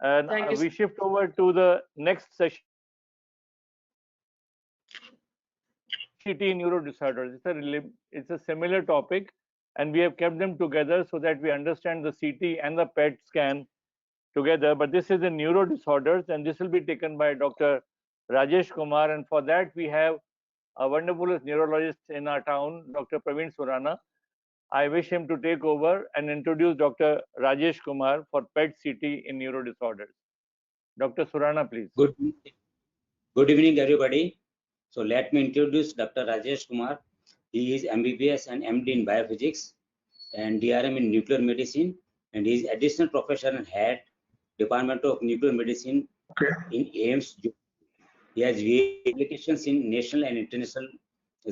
And Thank you. we shift over to the next session. CT neuro disorders. It's a similar topic, and we have kept them together so that we understand the CT and the PET scan together. But this is the neuro disorders, and this will be taken by Dr. Rajesh Kumar. And for that, we have a wonderful neurologist in our town, Dr. Praveen Surana. I wish him to take over and introduce Dr. Rajesh Kumar for PET CT in neuro disorders. Dr. Surana, please. Good evening, everybody. So let me introduce Dr. Rajesh Kumar. He is MBBS and MD in Biophysics and DRM in Nuclear Medicine, and he is additional professor and head Department of Nuclear Medicine in AIMS. He has publications in national and international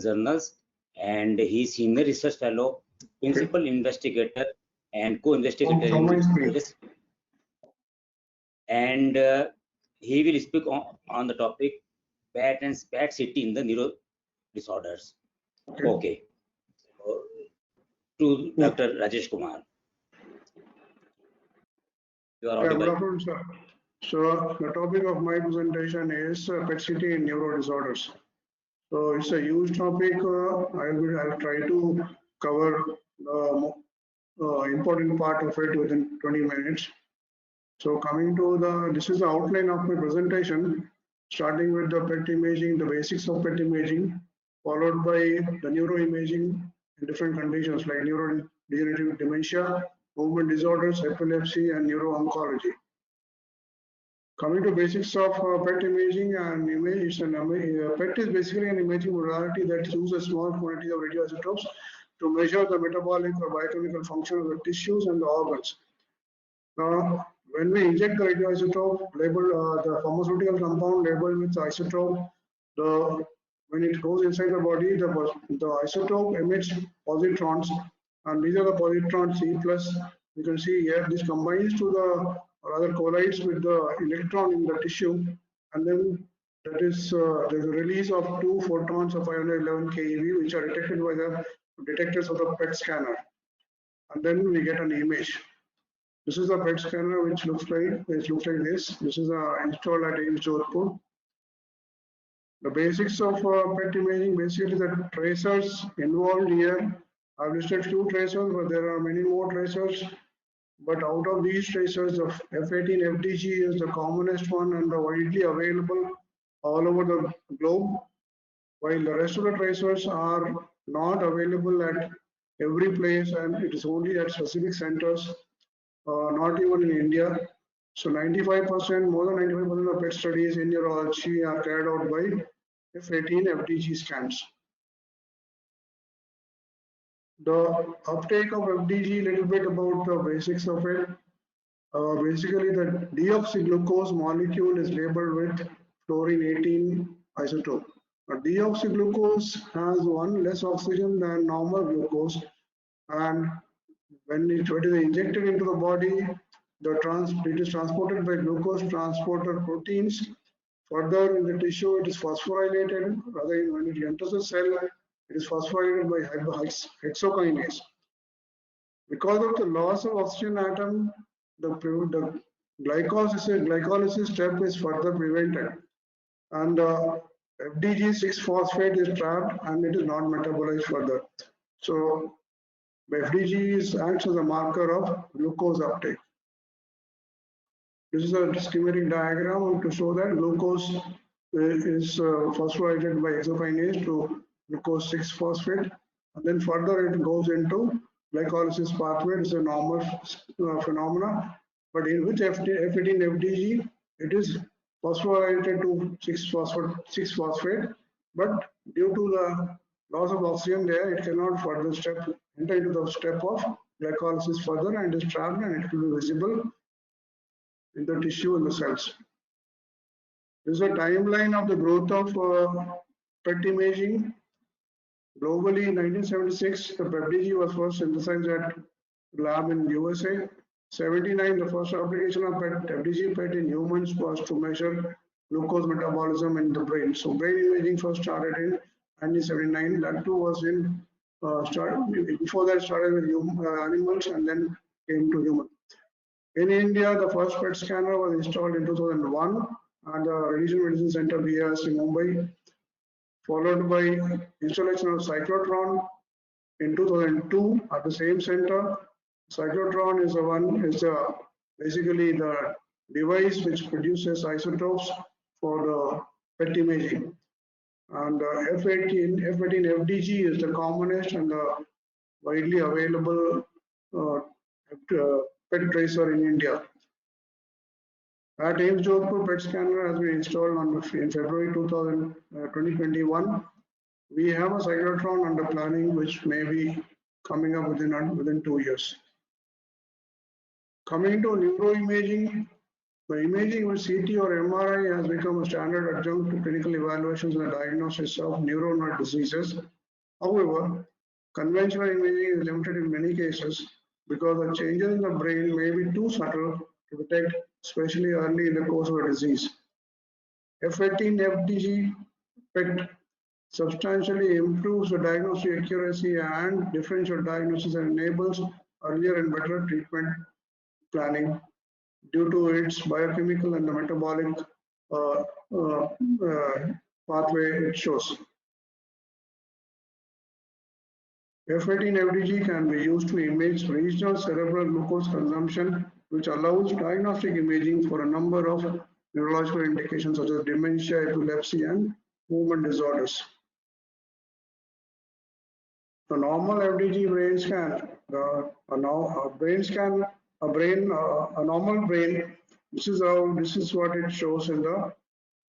journals, and he is senior research fellow, principal investigator, and co-investigator in this. And he will speak on the topic PET and PET CT in the neuro disorders. Okay. To Dr. Rajesh Kumar. You are audible. Good afternoon, sir. So the topic of my presentation is PET CT in neuro disorders. So it's a huge topic. I'll try to cover the important part of it within 20 minutes. So coming to this is the outline of my presentation, starting with the PET imaging, the basics of PET imaging, followed by the neuroimaging in different conditions like neurodegenerative dementia, movement disorders, epilepsy, and neuro-oncology. Coming to basics of PET imaging and image, PET is basically an imaging modality that uses small quantities of radioisotopes to measure the metabolic or biochemical function of the tissues and the organs. Now, when we inject the radioisotope labeled, the pharmaceutical compound labeled with the isotope, when it goes inside the body, the isotope emits positrons, and these are the positrons E+. You can see here this combines to the, or rather collides with the electron in the tissue, and then that is there's a release of 2 photons of 511 keV, which are detected by the detectors of the PET scanner, and then we get an image. This is a PET scanner which looks like this. This is installed at AIIMS Jodhpur. The basics of PET imaging, basically the tracers involved here. I've listed few tracers, but there are many more tracers. But out of these tracers, the F18 FDG is the commonest one and the widely available all over the globe, while the rest of the tracers are not available at every place, and it is only at specific centers, not even in India. So 95%, more than 95% of PET studies in neurology are carried out by F18 FDG scans. The uptake of FDG, little bit about the basics of it. Basically, the deoxyglucose molecule is labeled with fluorine 18 isotope. Deoxyglucose has one less oxygen than normal glucose, and when it is injected into the body, it is transported by glucose transporter proteins. Further in the tissue, it is phosphorylated. Rather, when it enters the cell, it is phosphorylated by hexokinase. Because of the loss of oxygen atom, the glycolysis step is further prevented, and FDG 6-phosphate is trapped and it is not metabolized further. So FDG acts as a marker of glucose uptake. This is a schematic diagram to show that glucose is phosphorylated by hexokinase to glucose 6-phosphate, and then further it goes into glycolysis pathway. It's a normal phenomena, but in which F18 FDG, it is phosphorylated to 6-phosphate, but due to the loss of oxygen there, it cannot further enter into the step of glycolysis further, and is trapped, and it will be visible in the tissue and the cells. This is a timeline of the growth of PET imaging. Globally, in 1976, the FDG was first synthesized at lab in USA. 79, the first application of FDG PET in humans was to measure glucose metabolism in the brain. So brain imaging first started in 1979. That too was in before that started with animals and then came to human. In India, the first PET scanner was installed in 2001 at the Radiation Medicine Center BRS in Mumbai, followed by installation of cyclotron in 2002 at the same center. Cyclotron is basically the device which produces isotopes for the PET imaging. And F18 FDG is the commonest and the widely available PET tracer in India. At AIIMS Jodhpur, PET scanner has been installed in February 2021. We have a cyclotron under planning, which may be coming up within 2 years. Coming to neuroimaging, the imaging with CT or MRI has become a standard adjunct to clinical evaluations and diagnosis of neuronal diseases. However, conventional imaging is limited in many cases because the changes in the brain may be too subtle to detect, especially early in the course of a disease. F18 FDG PET substantially improves the diagnostic accuracy and differential diagnosis and enables earlier and better treatment planning due to its biochemical and the metabolic pathway it shows. F18 FDG can be used to image regional cerebral glucose consumption, which allows diagnostic imaging for a number of neurological indications such as dementia, epilepsy, and movement disorders. The normal FDG brain scan, a normal brain. This is what it shows in the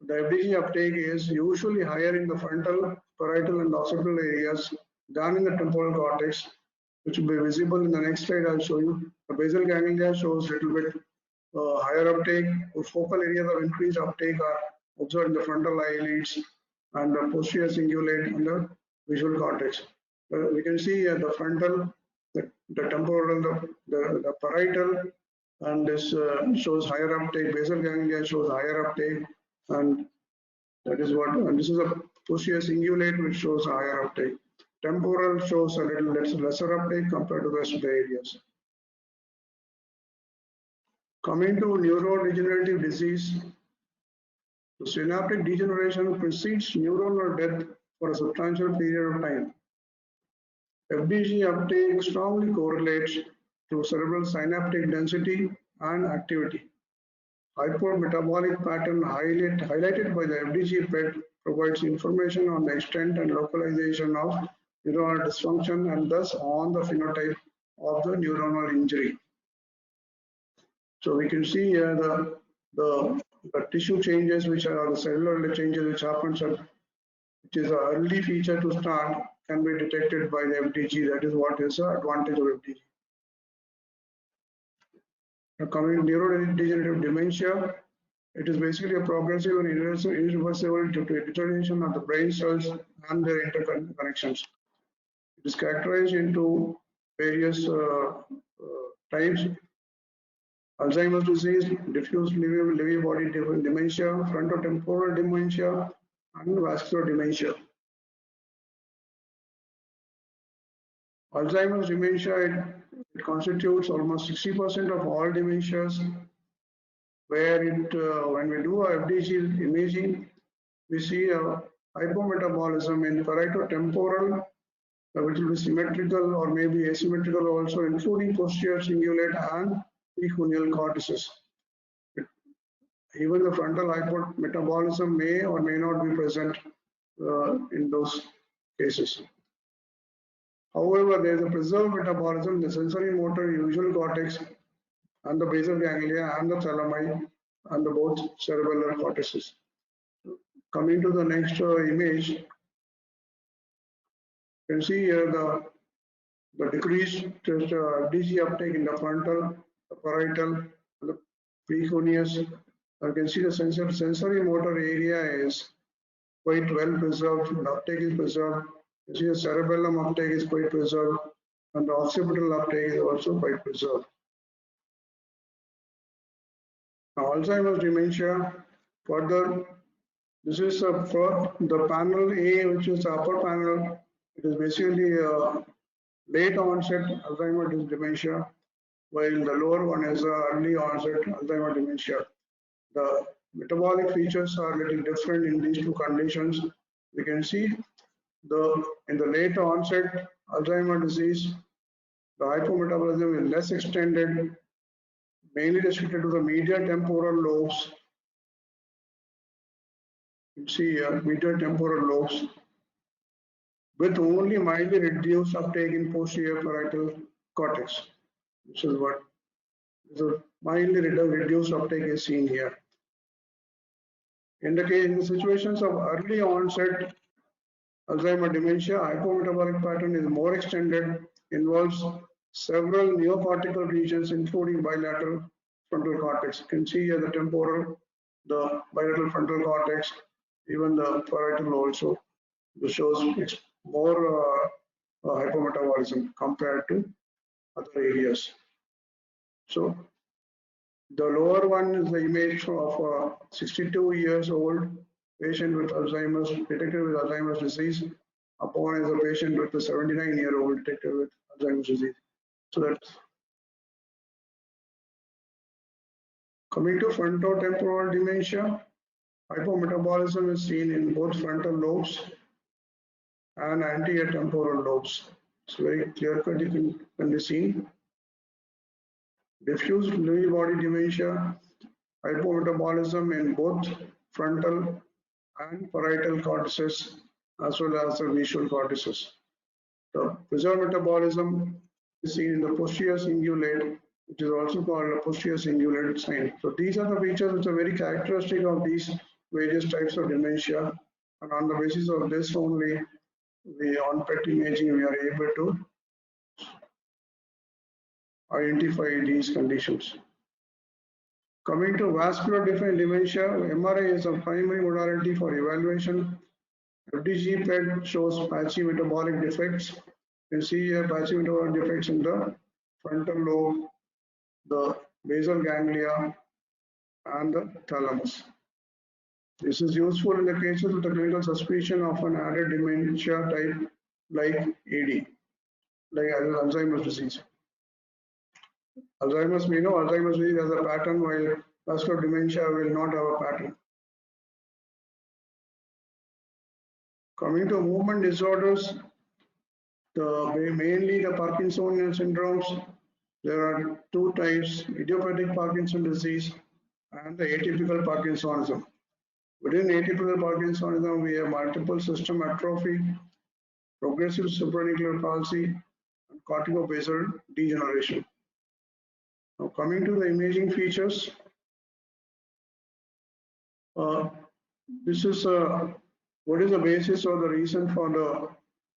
FDG uptake is usually higher in the frontal, parietal, and occipital areas than in the temporal cortex, which will be visible in the next slide. I'll show you. The basal ganglia shows a little bit higher uptake. Focal areas of increased uptake are observed in the frontal eyelids and the posterior cingulate and the visual cortex. We can see the frontal, the temporal, the parietal, and this shows higher uptake. Basal ganglia shows higher uptake, and that is what. And this is a posterior cingulate which shows a higher uptake. Temporal shows a little lesser uptake compared to the rest of the areas. Coming to neurodegenerative disease, the synaptic degeneration precedes neuronal death for a substantial period of time. FDG uptake strongly correlates to cerebral synaptic density and activity. Hypometabolic pattern highlighted by the FDG PET provides information on the extent and localization of neuronal dysfunction and thus on the phenotype of the neuronal injury. So we can see here the tissue changes, which are the cellular changes which happens at, which is an early feature to start, can be detected by the FDG. That is what is the advantage of FDG. Now coming to neurodegenerative dementia, it is basically a progressive and irreversible deterioration of the brain cells and their interconnections. It is characterized into various types: Alzheimer's disease, diffuse Lewy body dementia, frontotemporal dementia, and vascular dementia. Alzheimer's dementia, it constitutes almost 60% of all dementias, where when we do a FDG imaging, we see a hypometabolism in parieto-temporal, which will be symmetrical or maybe asymmetrical also, including posterior cingulate and precorneal cortices. Even the frontal hypometabolism may or may not be present in those cases. However, there is a preserved metabolism in the sensory motor usual cortex and the basal ganglia and the thalami and the both cerebellar cortices. Coming to the next image, you can see here the decreased FDG uptake in the frontal, the parietal, and the precorneus. You can see the sensory motor area is quite well preserved, the uptake is preserved. You see the cerebellum uptake is quite preserved, and the occipital uptake is also quite preserved. Now, Alzheimer's dementia, further, this is for the panel A, which is the upper panel. It is basically late onset Alzheimer's dementia. while the lower one is early onset Alzheimer dementia. The metabolic features are a little different in these two conditions. We can see in the late onset Alzheimer disease, the hypometabolism is less extended, mainly restricted to the medial temporal lobes. You see here, medial temporal lobes, with only mildly reduced uptake in posterior parietal cortex. This is what the mildly reduced uptake is seen here. In the situations of early onset Alzheimer dementia, hypometabolic pattern is more extended, involves several neocortical regions, including bilateral frontal cortex. You can see here the temporal, the bilateral frontal cortex, even the parietal also. This shows more hypometabolism compared to other areas. So the lower one is the image of a 62 years old patient with Alzheimer's, detected with Alzheimer's disease. Upon is a patient with a 79-year-old detected with Alzheimer's disease. So that's coming to frontotemporal dementia. Hypometabolism is seen in both frontal lobes and anterior temporal lobes. It's very clear-cut, can be seen. Diffuse Lewy body dementia, hypometabolism in both frontal and parietal cortices as well as the visual cortices. The preserved metabolism is seen in the posterior cingulate, which is also called a posterior cingulate sign. So these are the features which are very characteristic of these various types of dementia, and on the basis of this only, on PET imaging, we are able to identify these conditions. Coming to vascular defined dementia, MRI is a primary modality for evaluation. FDG PET shows patchy metabolic defects. You can see here patchy metabolic defects in the frontal lobe, the basal ganglia, and the thalamus. This is useful in the cases with a clinical suspicion of an added dementia type like AD, like Alzheimer's disease. Alzheimer's, we know Alzheimer's disease has a pattern, while vascular dementia will not have a pattern. Coming to movement disorders, mainly the Parkinsonian syndromes, there are two types, idiopathic Parkinson disease and the atypical Parkinsonism. Within atypical Parkinsonism, we have multiple system atrophy, progressive supranuclear palsy, and corticobasal degeneration. Now coming to the imaging features, this is what is the basis or the reason for the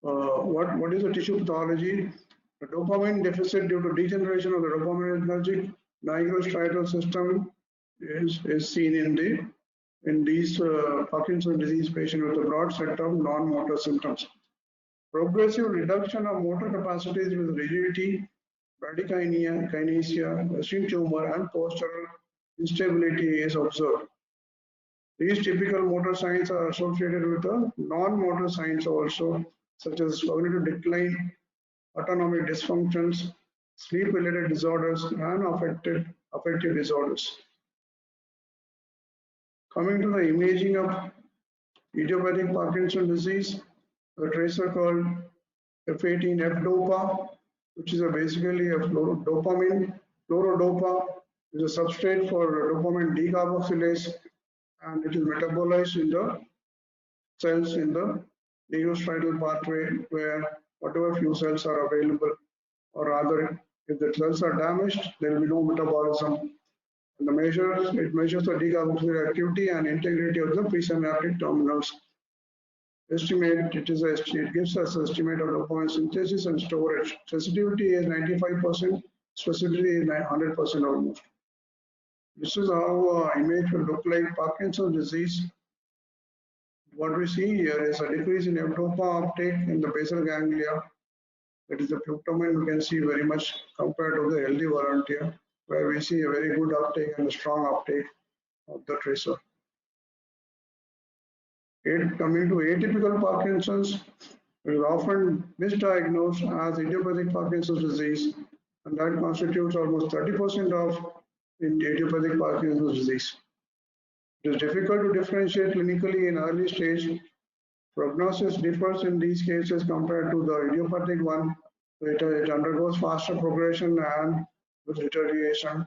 what is the tissue pathology? The dopamine deficit due to degeneration of the dopaminergic nigrostriatal system is seen in these Parkinson's disease patients with a broad set of non-motor symptoms. Progressive reduction of motor capacities with rigidity, bradykinesia, resting tumor, and postural instability is observed. These typical motor signs are associated with the non-motor signs also, such as cognitive decline, autonomic dysfunctions, sleep-related disorders, and affective disorders. Coming to the imaging of idiopathic Parkinson's disease, a tracer called F18F-DOPA, which is basically a dopamine. Fluorodopa is a substrate for dopamine decarboxylase, and it is metabolized in the cells in the neostriatal pathway, where whatever few cells are available, or rather, if the cells are damaged, there will be no metabolism. And it measures the decarboxylate activity and integrity of the presynaptic terminals. It gives us an estimate of dopamine synthesis and storage. Sensitivity is 95%, specificity is 100% almost. This is how image will look like Parkinson's disease. What we see here is a decrease in F-DOPA uptake in the basal ganglia. That is the putamen, we can see very much compared to the healthy volunteer, where we see a very good uptake and a strong uptake of the tracer. Coming to atypical Parkinson's, it is often misdiagnosed as idiopathic Parkinson's disease and that constitutes almost 30% of in idiopathic Parkinson's disease. It is difficult to differentiate clinically in early stage. Prognosis differs in these cases compared to the idiopathic one. It undergoes faster progression and with deterioration.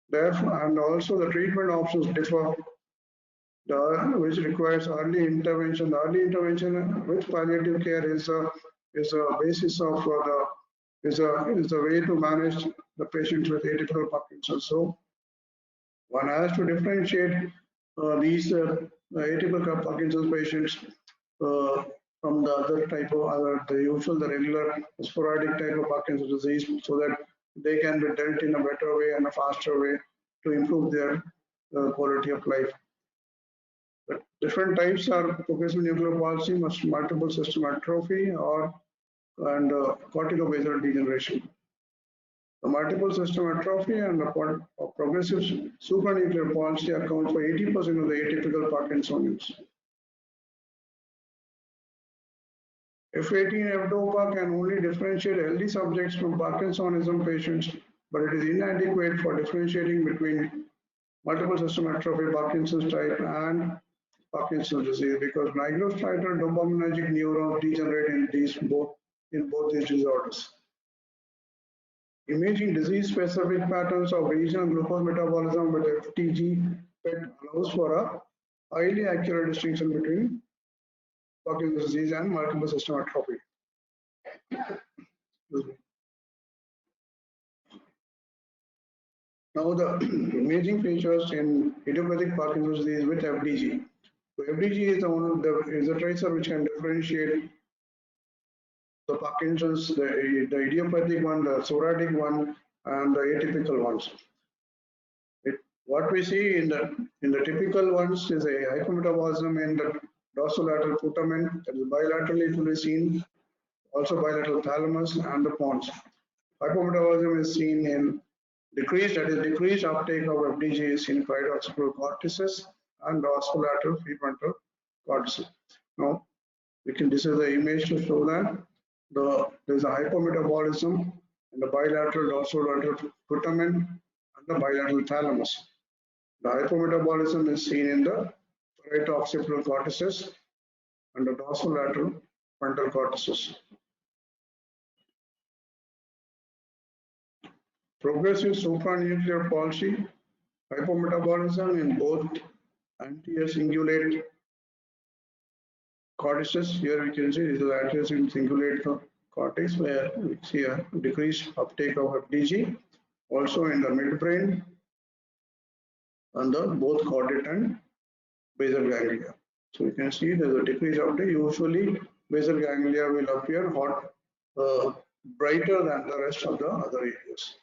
Therefore, and also the treatment options differ, which requires early intervention. The early intervention with palliative care is a basis of is a way to manage the patients with atypical Parkinson's. So one has to differentiate these atypical Parkinson's patients from the other type of the usual, the regular sporadic type of Parkinson's disease, so that they can be dealt in a better way and a faster way to improve their quality of life. The different types are progressive nuclear palsy, multiple system atrophy, and corticobasal degeneration. The multiple system atrophy and the progressive supranuclear palsy account for 80% of the atypical Parkinsonians. F18F-DOPA can only differentiate healthy subjects from Parkinsonism patients, but it is inadequate for differentiating between multiple system atrophy, Parkinson's type, and Parkinson's disease, because nigrostriatal dopaminergic neurons degenerate in both these disorders. Imaging disease-specific patterns of regional glucose metabolism with FTG PET allows for a highly accurate distinction between Parkinson's disease and multiple system atrophy. Now the imaging features in idiopathic Parkinson's disease with FDG. So FDG is a tracer which can differentiate the Parkinson's, the idiopathic one, the sporadic one, and the atypical ones. What we see in the typical ones is a hypometabolism in the dorsolateral putamen, that is bilaterally seen, also bilateral thalamus and the pons. Hypometabolism is seen in decreased uptake of FDG in pyrooccipital cortices and dorsolateral prefrontal cortices. Now, this is the image to show that there's a hypometabolism in the bilateral dorsolateral putamen and the bilateral thalamus. The hypometabolism is seen in the parieto-occipital cortices and the dorsolateral frontal cortices. Progressive supranuclear palsy, hypometabolism in both anterior cingulate cortices. Here we can see this is anterior cingulate cortex, where we see a decreased uptake of FDG. Also in the midbrain and the both caudate and basal ganglia. So you can see there's a decreased uptake. Usually basal ganglia will appear brighter than the rest of the other areas.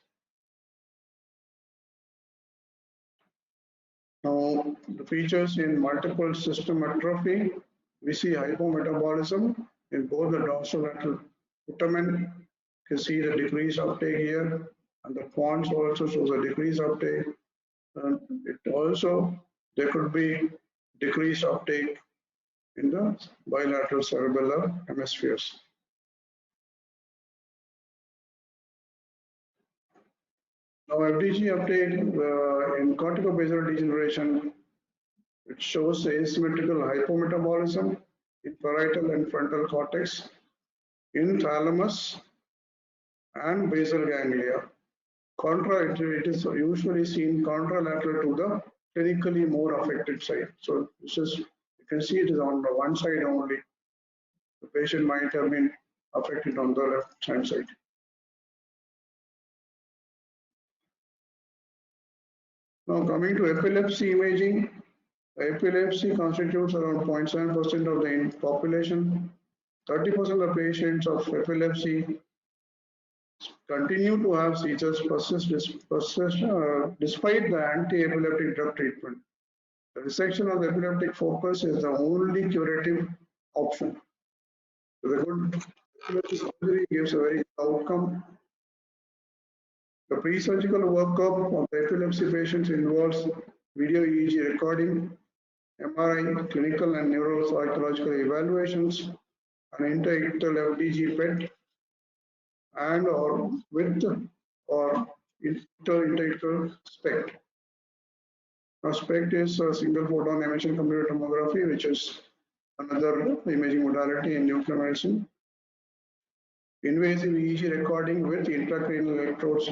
Now, the features in multiple system atrophy, we see hypometabolism in both the dorsolateral putamen. You can see the decreased uptake here, and the pons also shows a decreased uptake. And there could be decreased uptake in the bilateral cerebellar hemispheres. Now, FDG uptake in corticobasal degeneration, it shows asymmetrical hypometabolism in parietal and frontal cortex, in thalamus and basal ganglia. It is usually seen contralateral to the clinically more affected side. So this is, you can see it is on the one side only. The patient might have been affected on the left hand side. Now coming to epilepsy imaging, epilepsy constitutes around 0.7% of the population. 30% of patients of epilepsy continue to have seizures persist despite the anti-epileptic drug treatment. The resection of the epileptic focus is the only curative option. So the good epilepsy surgery gives a very good outcome. The pre-surgical workup of the epilepsy patients involves video EEG recording, MRI, clinical and neuropsychological evaluations, an interictal FDG PET, and or with or inter-integral SPECT. Now, SPECT is a single photon emission computed tomography, which is another imaging modality in nuclear medicine. Invasive EEG recording with intracranial electrodes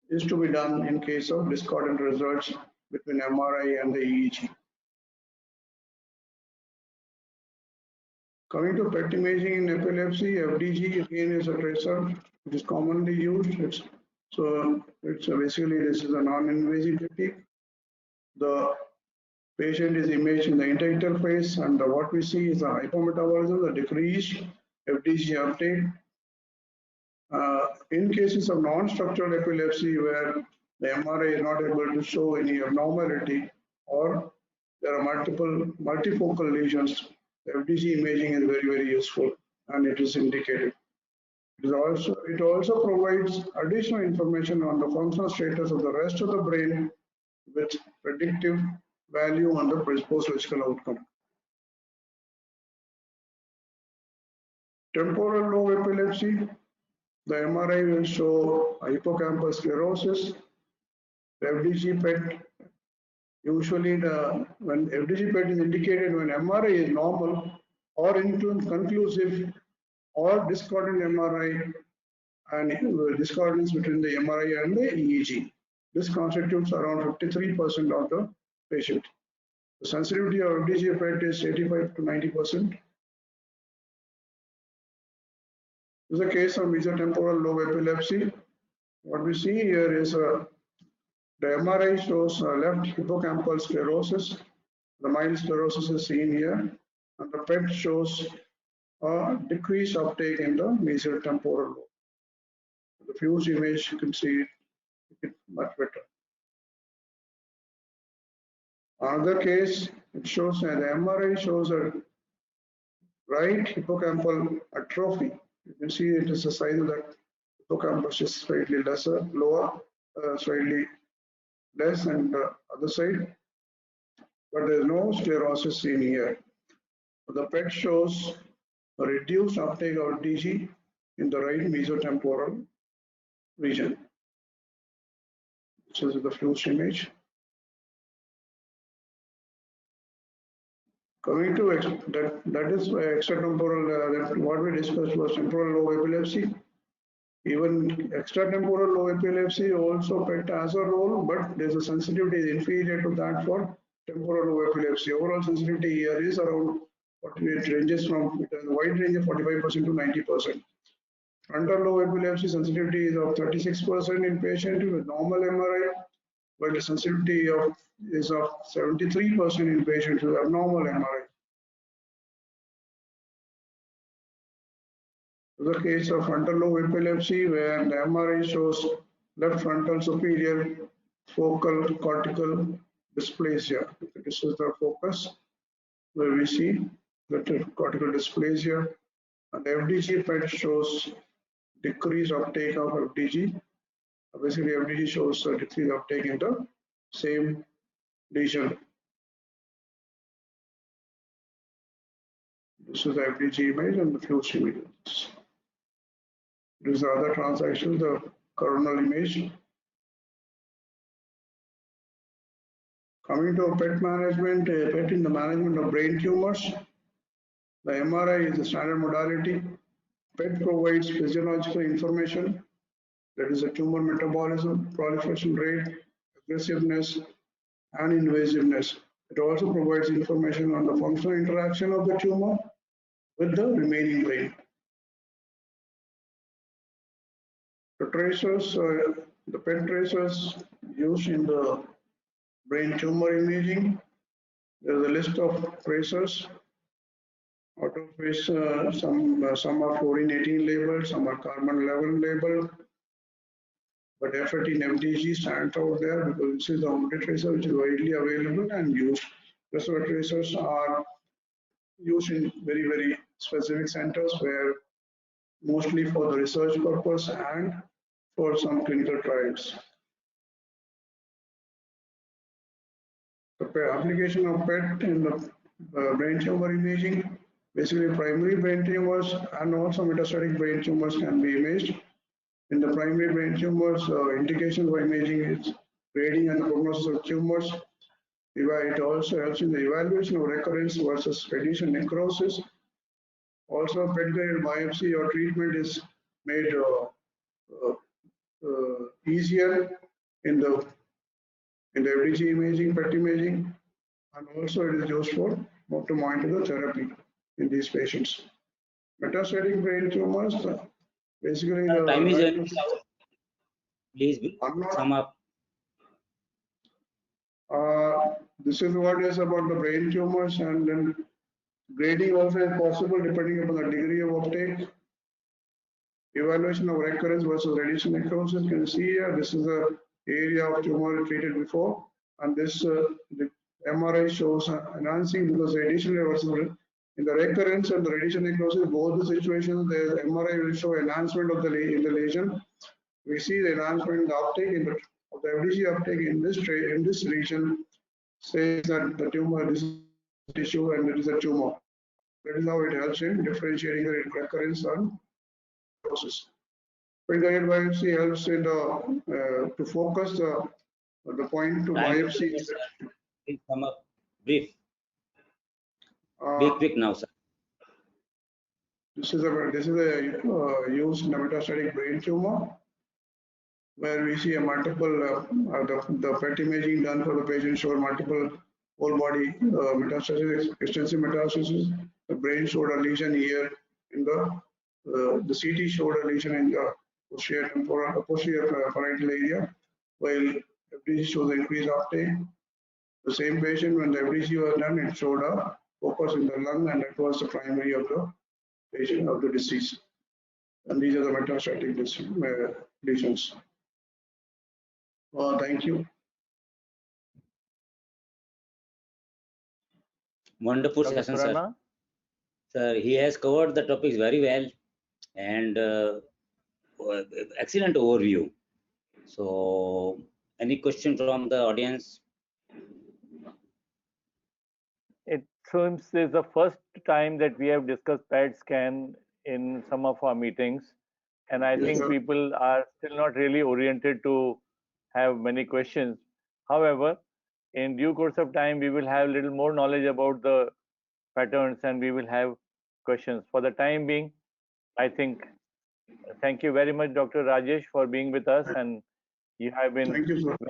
is to be done in case of discordant results between MRI and the EEG. Coming to PET imaging in epilepsy, FDG again is a tracer which is commonly used. Basically this is a non-invasive technique. The patient is imaged in the integral phase, and what we see is a hypometabolism, the decreased FDG uptake. In cases of non-structural epilepsy where the MRI is not able to show any abnormality or there are multifocal lesions, the FDG imaging is very, very useful and it is indicated. It also provides additional information on the functional status of the rest of the brain with predictive value on the post-surgical outcome. Temporal lobe epilepsy, the MRI will show hippocampal sclerosis. The FDG PET, usually when FDG PET is indicated when MRI is normal or inconclusive or discordant MRI and discordance between the MRI and the EEG. This constitutes around 53% of the patient. The sensitivity of FDG PET is 85 to 90%. This is a case of mesotemporal lobe epilepsy. What we see here is the MRI shows left hippocampal sclerosis. The mild sclerosis is seen here, and the PET shows a decreased uptake in the mesotemporal lobe. The fused image, you can see it much better. Another case, it shows that the MRI shows a right hippocampal atrophy. You can see it is the size of the hippocampus is slightly lower, slightly less, and the other side, but there is no sclerosis seen here. The PET shows a reduced uptake of DG in the right mesotemporal region. This is the fused image. Coming to that is extratemporal, what we discussed was temporal lobe epilepsy. Even extratemporal lobe epilepsy also PET has a role, but there's a sensitivity is inferior to that for temporal lobe epilepsy. Overall sensitivity here is around, it ranges from a wide range of 45% to 90%. Frontal lobe epilepsy sensitivity is of 36% in patient with normal MRI, but the sensitivity is of 73% in patients with abnormal MRI. The case of frontal lobe epilepsy where the MRI shows left frontal superior focal cortical dysplasia. This is the focus where we see the cortical dysplasia, and the FDG PET shows decreased uptake of FDG. Basically, FDG shows a decreased uptake in the same lesion. This is the FDG image and the fused image. This is the other transaction, the coronal image. Coming to PET management, PET in the management of brain tumors. The MRI is the standard modality. PET provides physiological information, that is a tumor metabolism, proliferation rate, aggressiveness, and invasiveness. It also provides information on the functional interaction of the tumor with the remaining brain. The tracers, the PET tracers used in the brain tumor imaging. There is a list of tracers, out of which some are fluorine-18 labeled, some are carbon-11 labeled. But F18 FDG stands out there because this is the only tracer which is widely available and used. The rest of the tracers are used in very, very specific centers where mostly for the research purpose and for some clinical trials. The application of PET in the brain tumor imaging, basically primary brain tumors and also metastatic brain tumors can be imaged. In the primary brain tumors, indication for imaging is grading and the prognosis of tumors. It also helps in the evaluation of recurrence versus radiation necrosis. Also, PET-guided biopsy or treatment is made easier in the FDG imaging, PET imaging, and also it is used for to monitor the therapy in these patients. Metastatic brain tumors, basically Time is running out. Please sum up. This is what is about the brain tumors, and then grading also is possible depending upon the degree of uptake. Evaluation of recurrence versus radiation necrosis. You can see here, this is the area of tumor treated before, and this the MRI shows enhancing because radiation versus in the recurrence and the radiation necrosis, both the situations, the MRI will show enhancement of the lesion. We see the enhancement in the uptake of the FDG uptake in this region says that the tumor is tissue and it is a tumor. That is how it helps in differentiating the recurrence and necrosis. PET-guided biopsy helps in the to focus the point to biopsy. Please sum up. Brief. Be quick now, sir. This is a used in a metastatic brain tumor, where we see a multiple the PET imaging done for the patient showed multiple whole body metastasis, extensive metastasis. The brain showed a lesion here in the CT showed a lesion in the posterior parietal area, while FDG shows increased uptake. The same patient, when the FDG was done, it showed a focus in the lung, and that was the primary of the patient of the disease. And these are the metastatic lesions. Thank you. Wonderful session, sir. Sir, he has covered the topics very well, and excellent overview. So, any question from the audience? It seems it's the first time that we have discussed PET scan in some of our meetings, and I think people are still not really oriented to have many questions. However, in due course of time, we will have a little more knowledge about the patterns and we will have questions. For the time being, I think, thank you very much, Dr. Rajesh, for being with us, and you have been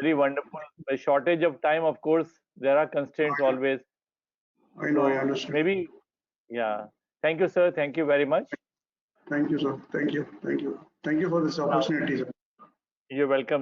very wonderful. The shortage of time, of course, there are constraints always. I know, I understand. Maybe, yeah. Thank you, sir. Thank you very much. Thank you, sir. Thank you. Thank you. Thank you for this opportunity, sir. You're welcome.